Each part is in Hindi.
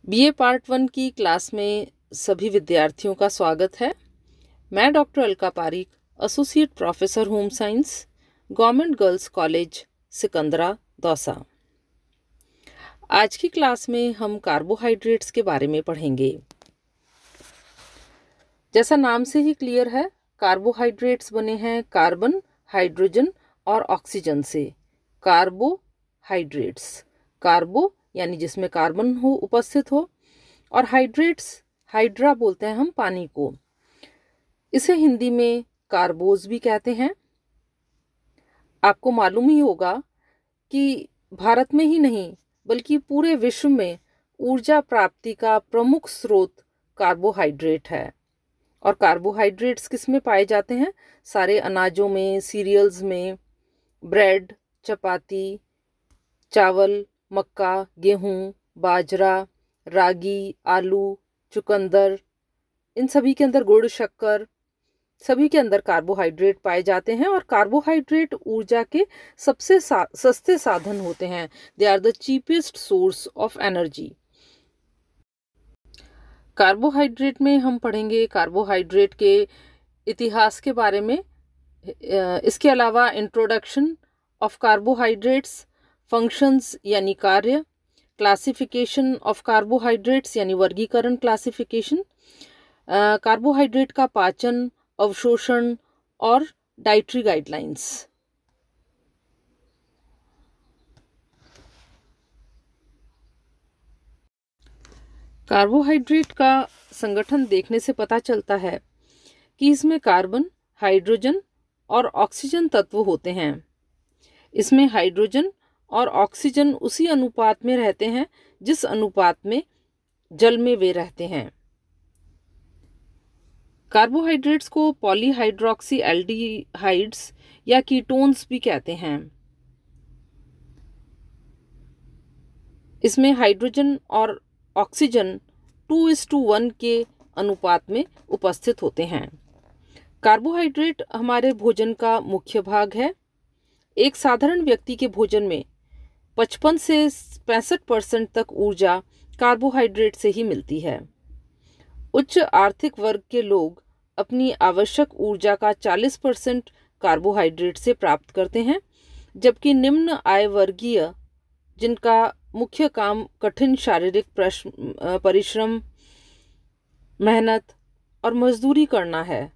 बीए पार्ट 1 की क्लास में सभी विद्यार्थियों का स्वागत है। मैं doctor Alka Pareek, associate professor home science, government girls college Sikandra, Dausa. आज की क्लास में हम कार्बोहाइड्रेट्स के बारे में पढ़ेंगे। जैसा नाम से ही क्लियर है, कार्बोहाइड्रेट्स बने हैं कार्बन, हाइड्रोजन और ऑक्सीजन से। कार्बोहाइड्रेट्स, कार्बो यानी जिसमें कार्बन हो उपस्थित हो, और हाइड्रेट्स, हाइड्रा बोलते हैं हम पानी को। इसे हिंदी में कार्बोज भी कहते हैं। आपको मालूम ही होगा कि भारत में ही नहीं बल्कि पूरे विश्व में ऊर्जा प्राप्ति का प्रमुख स्रोत कार्बोहाइड्रेट है। और कार्बोहाइड्रेट्स किस में पाए जाते हैं? सारे अनाजों में, सीरियल्स में, ब्रेड, चपाती, चावल, मक्का, गेहूं, बाजरा, रागी, आलू, चुकंदर, इन सभी के अंदर गुड़, शक्कर, सभी के अंदर कार्बोहाइड्रेट पाए जाते हैं। और कार्बोहाइड्रेट ऊर्जा के सबसे सस्ते साधन होते हैं। They are the cheapest source of energy. Carbohydrate में हम पढ़ेंगे कार्बोहाइड्रेट के इतिहास के बारे में। इसके अलावा इंट्रोडक्शन ऑफ कार्बोहाइड्रेट्स, फंक्शंस यानी कार्य, क्लासिफिकेशन ऑफ कार्बोहाइड्रेट्स यानी वर्गीकरण, क्लासिफिकेशन, कार्बोहाइड्रेट का पाचन, अवशोषण और डाइटरी गाइडलाइंस। कार्बोहाइड्रेट का संगठन देखने से पता चलता है कि इसमें कार्बन, हाइड्रोजन और ऑक्सीजन तत्व होते हैं। इसमें हाइड्रोजन और ऑक्सीजन उसी अनुपात में रहते हैं जिस अनुपात में जल में वे रहते हैं। कार्बोहाइड्रेट्स को पॉलीहाइड्रोक्सी एल्डिहाइड्स या कीटोन्स भी कहते हैं। इसमें हाइड्रोजन और ऑक्सीजन 2:1 के अनुपात में उपस्थित होते हैं। कार्बोहाइड्रेट हमारे भोजन का मुख्य भाग है। एक साधारण व्यक्ति के भोजन में 55 से 65% तक ऊर्जा कार्बोहाइड्रेट से ही मिलती है। उच्च आर्थिक वर्ग के लोग अपनी आवश्यक ऊर्जा का 40% कार्बोहाइड्रेट से प्राप्त करते हैं, जबकि निम्न आय वर्गीय, जिनका मुख्य काम कठिन शारीरिक परिश्रम, मेहनत और मजदूरी करना है,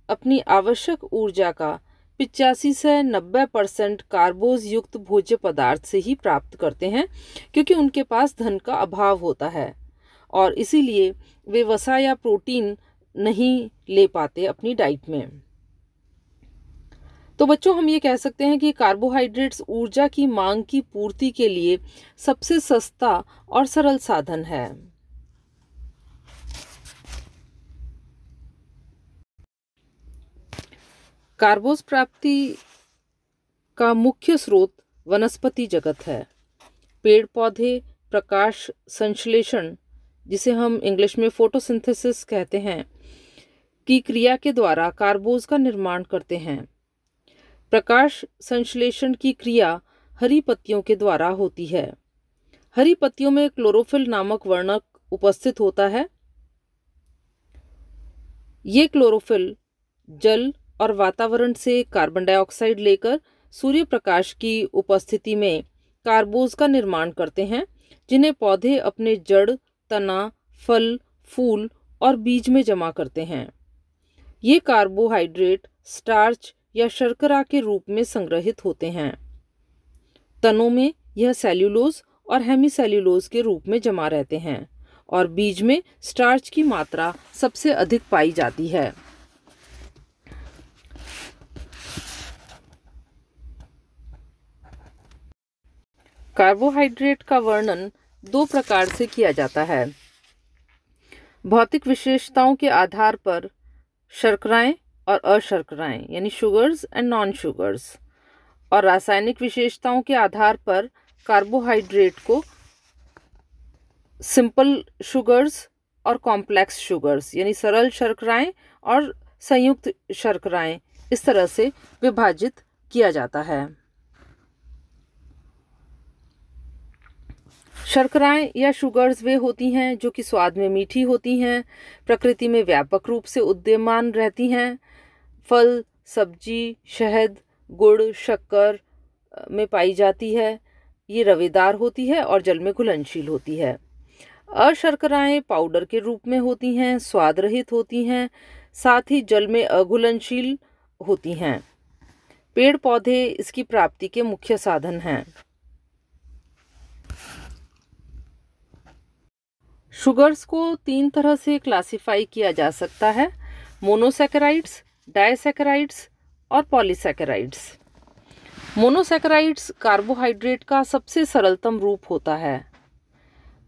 अपनी आवश्यक ऊर्जा का 85 से 90% कार्बोज युक्त भोज्य पदार्थ से ही प्राप्त करते हैं, क्योंकि उनके पास धन का अभाव होता है और इसीलिए वे वसा या प्रोटीन नहीं ले पाते अपनी डाइट में। तो बच्चों, हम ये कह सकते हैं कि कार्बोहाइड्रेट्स ऊर्जा की मांग की पूर्ति के लिए सबसे सस्ता और सरल साधन है। कार्बोज प्राप्ति का मुख्य स्रोत वनस्पति जगत है। पेड़ पौधे प्रकाश संश्लेषण, जिसे हम इंग्लिश में फोटोसिंथेसिस कहते हैं, की क्रिया के द्वारा कार्बोज का निर्माण करते हैं। प्रकाश संश्लेषण की क्रिया हरी पत्तियों के द्वारा होती है। हरी पत्तियों में क्लोरोफिल नामक वर्णक उपस्थित होता है। ये क्लोरोफिल जल और वातावरण से कार्बन डाइऑक्साइड लेकर सूर्य प्रकाश की उपस्थिति में कार्बोज का निर्माण करते हैं, जिन्हें पौधे अपने जड़, तना, फल, फूल और बीज में जमा करते हैं। ये कार्बोहाइड्रेट स्टार्च या शर्करा के रूप में संग्रहित होते हैं। तनों में यह सेल्यूलोज और हेमीसेल्यूलोज के रूप में जमा रहते हैं और बीज में स्टार्च की मात्रा सबसे अधिक पाई जाती है। कार्बोहाइड्रेट का वर्णन दो प्रकार से किया जाता है। भौतिक विशेषताओं के आधार पर शर्कराएं और अशर्कराएं यानी शुगर्स एंड नॉन शुगर्स, और रासायनिक विशेषताओं के आधार पर कार्बोहाइड्रेट को सिंपल शुगर्स और कॉम्प्लेक्स शुगर्स यानी सरल शर्कराएं और संयुक्त शर्कराएं, इस तरह से विभाजित किया जाता है। शर्कराएं या शुगर्स वे होती हैं जो कि स्वाद में मीठी होती हैं, प्रकृति में व्यापक रूप से उदीयमान रहती हैं। फल, सब्जी, शहद, गुड़, शक्कर में पाई जाती है। ये रवेदार होती है और जल में घुलनशील होती है। अशर्कराएं पाउडर के रूप में होती हैं, स्वाद रहित होती हैं, साथ ही जल में अघुलनशील होती हैं। पेड़ पौधे इसकी प्राप्ति के मुख्य साधन हैं। शुगर्स को 3 तरह से क्लासिफाई किया जा सकता है: मोनोसैकेराइड्स, डाइसैकेराइड्स और पॉलीसैकेराइड्स। मोनोसैकेराइड्स कार्बोहाइड्रेट का सबसे सरलतम रूप होता है।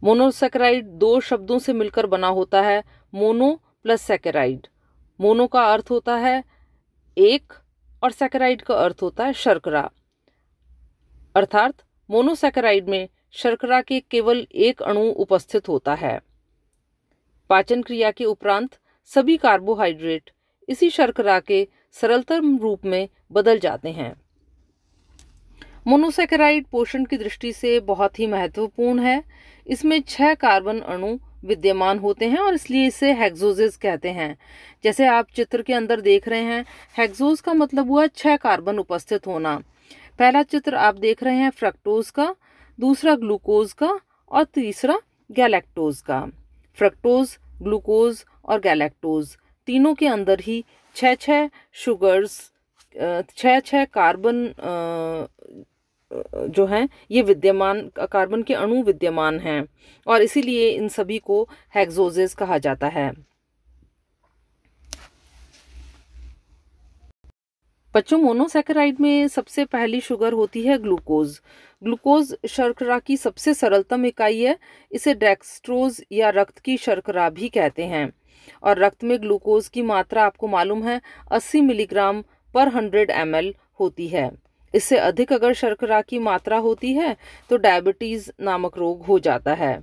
मोनोसैकेराइड 2 शब्दों से मिलकर बना होता है, मोनो प्लस सैकेराइड। मोनो का अर्थ होता है एक और सैकेराइड का अर्थ होता है शर्करा। अर्थात मोनोसैकेराइड में शर्करा के केवल एक अणु उपस्थित होता है। पाचन क्रिया के उपरांत सभी कार्बोहाइड्रेट इसी शर्करा के सरलतम रूप में बदल जाते हैं। मोनोसैकेराइड पोषण की दृष्टि से बहुत ही महत्वपूर्ण है। इसमें 6 कार्बन अणु विद्यमान होते हैं और इसलिए इसे हेक्सोजेस कहते हैं। जैसे आप चित्र के अंदर देख रहे हैं, हेक्सोज का मतलब हुआ 6 कार्बन उपस्थित होना। पहला चित्र आप देख रहे हैं फ्रक्टोज का, दूसरा ग्लूकोज का और तीसरा गैलेक्टोज का। फ्रक्टोज, ग्लूकोज और गैलेक्टोज तीनों के अंदर ही 6 शुगर्स, 6 कार्बन जो हैं ये विद्यमान, कार्बन के अणु विद्यमान हैं और इसीलिए इन सभी को हेक्सोजेस कहा जाता है। बच्चों, मोनोसैकेराइड में सबसे पहली शुगर होती है ग्लूकोज। ग्लूकोज शर्करा की सबसे सरलतम इकाई है। इसे डेक्सट्रोज या रक्त की शर्करा भी कहते हैं और रक्त में ग्लूकोज की मात्रा आपको मालूम है 80 मिलीग्राम पर 100 ml होती है। इससे अधिक अगर शर्करा की मात्रा होती है तो डायबिटीज नामक रोग हो जाता है।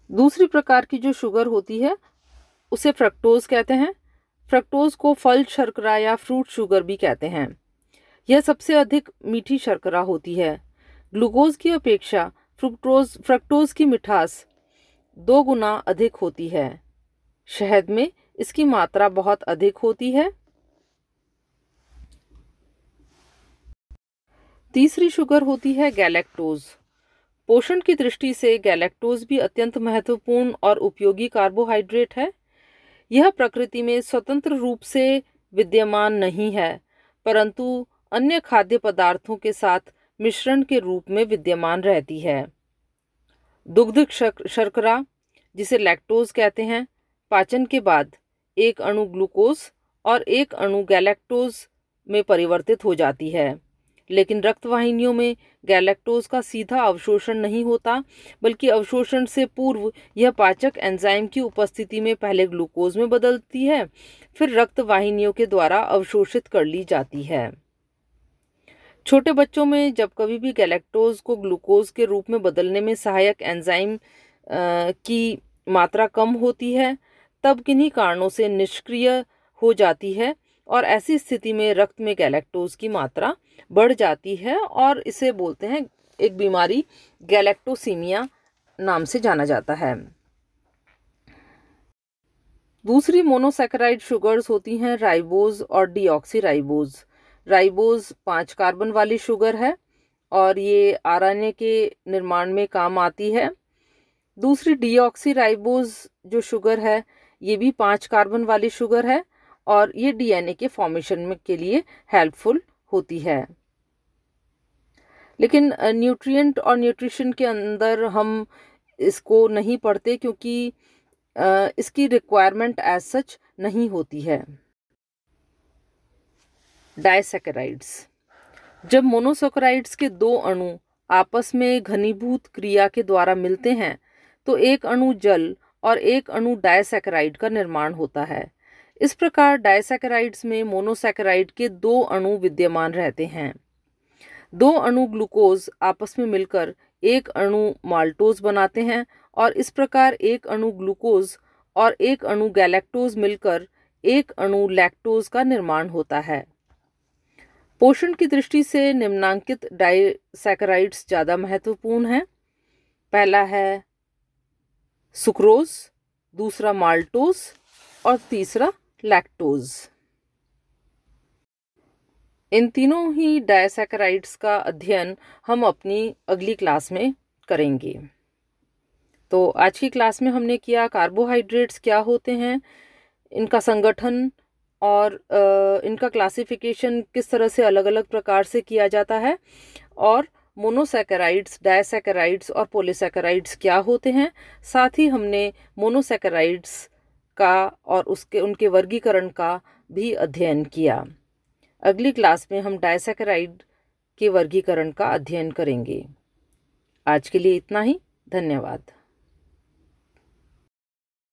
दूसरी प्रकार की जो शुगर होती है उसे फ्रक्टोज कहते हैं। फ्रक्टोज को फल शर्करा या फ्रूट शुगर भी कहते हैं। यह सबसे अधिक मीठी शर्करा होती है। ग्लूकोज की अपेक्षा फ्रक्टोज की मिठास 2 गुना अधिक होती है। शहद में इसकी मात्रा बहुत अधिक होती है। तीसरी शुगर होती है गैलेक्टोज। पोषण की दृष्टि से गैलेक्टोज भी अत्यंत महत्वपूर्ण और उपयोगी कार्बोहाइड्रेट है। यह प्रकृति में स्वतंत्र रूप से विद्यमान नहीं है, परंतु अन्य खाद्य पदार्थों के साथ मिश्रण के रूप में विद्यमान रहती है। दुग्ध शर्करा, जिसे लैक्टोज कहते हैं, पाचन के बाद एक अणु ग्लूकोज और एक अणु गैलेक्टोज में परिवर्तित हो जाती है। लेकिन रक्तवाहिनियों में गैलेक्टोज का सीधा अवशोषण नहीं होता, बल्कि अवशोषण से पूर्व यह पाचक एंजाइम की उपस्थिति में पहले ग्लूकोज में बदलती है, फिर रक्तवाहिनियों के द्वारा अवशोषित कर ली जाती है। छोटे बच्चों में जब कभी भी गैलेक्टोज को ग्लूकोज के रूप में बदलने में सहायक एंजाइम की मात्रा कम होती है, तब किन्हीं कारणों से निष्क्रिय हो जाती है और ऐसी स्थिति में रक्त में गैलेक्टोज की मात्रा बढ़ जाती है और इसे बोलते हैं, एक बीमारी गैलेक्टोसीमिया नाम से जाना जाता है। दूसरी मोनोसैकेराइड शुगर्स होती हैं राइबोज और डीऑक्सीराइबोज। राइबोज 5 कार्बन वाली शुगर है और ये आरएनए के निर्माण में काम आती है। दूसरी डीऑक्सीराइबोज जो शुगर है ये भी 5 कार्बन वाली शुगर है और ये डीएनए के फॉर्मेशन में के लिए हेल्पफुल होती है। लेकिन न्यूट्रिएंट और न्यूट्रिशन के अंदर हम इसको नहीं पढ़ते क्योंकि इसकी रिक्वायरमेंट एज सच नहीं होती है। डाइसैकेराइड्स, जब मोनोसैकेराइड्स के 2 अणु आपस में घनीभूत क्रिया के द्वारा मिलते हैं तो एक अणु जल और एक अणु डाइसैकेराइड का निर्माण होता है। इस प्रकार डाइसैकेराइड्स में मोनोसैकेराइड के 2 अणु विद्यमान रहते हैं। 2 अणु ग्लूकोज आपस में मिलकर एक अणु माल्टोज बनाते हैं और इस प्रकार एक अणु ग्लूकोज और एक अणु गैलेक्टोज मिलकर एक अणु लैक्टोज का निर्माण होता है। पोषण की दृष्टि से निम्नांकित डाइसैकेराइड्स ज़्यादा महत्वपूर्ण हैं। पहला है सुक्रोज, दूसरा माल्टोज और तीसरा लैक्टोज। इन तीनों ही डाइसैकेराइड्स का अध्ययन हम अपनी अगली क्लास में करेंगे। तो आज की क्लास में हमने किया कार्बोहाइड्रेट्स क्या होते हैं, इनका संगठन और इनका क्लासिफिकेशन किस तरह से अलग अलग प्रकार से किया जाता है, और मोनोसैकेराइड्स, डाइसैकेराइड्स और पॉलीसैकेराइड्स क्या होते हैं। साथ ही हमने मोनोसैकेराइड्स का और उनके वर्गीकरण का भी अध्ययन किया। अगली क्लास में हम डाइसैकेराइड के वर्गीकरण का अध्ययन करेंगे। आज के लिए इतना ही। धन्यवाद।